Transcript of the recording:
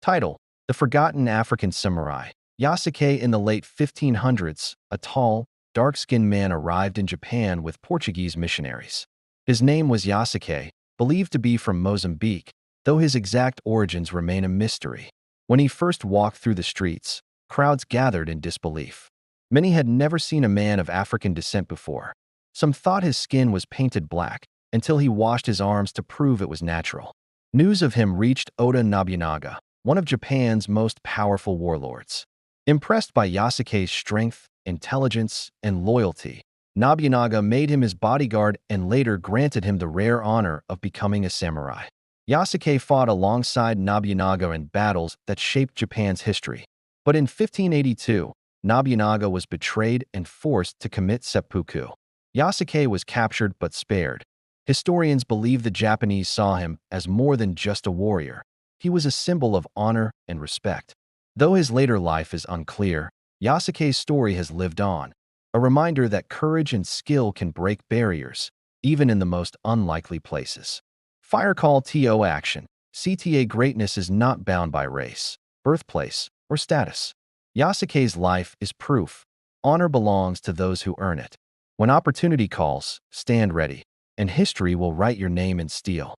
Title: The Forgotten African Samurai. Yasuke in the late 1500s, a tall, dark-skinned man arrived in Japan with Portuguese missionaries. His name was Yasuke, believed to be from Mozambique, though his exact origins remain a mystery. When he first walked through the streets, crowds gathered in disbelief. Many had never seen a man of African descent before. Some thought his skin was painted black, until he washed his arms to prove it was natural. News of him reached Oda Nobunaga, one of Japan's most powerful warlords. Impressed by Yasuke's strength, intelligence, and loyalty, Nobunaga made him his bodyguard and later granted him the rare honor of becoming a samurai. Yasuke fought alongside Nobunaga in battles that shaped Japan's history. But in 1582, Nobunaga was betrayed and forced to commit seppuku. Yasuke was captured but spared. Historians believe the Japanese saw him as more than just a warrior. He was a symbol of honor and respect. Though his later life is unclear, Yasuke's story has lived on, a reminder that courage and skill can break barriers, even in the most unlikely places. Fire Call to Action. CTA greatness is not bound by race, birthplace, or status. Yasuke's life is proof. Honor belongs to those who earn it. When opportunity calls, stand ready, and history will write your name in steel.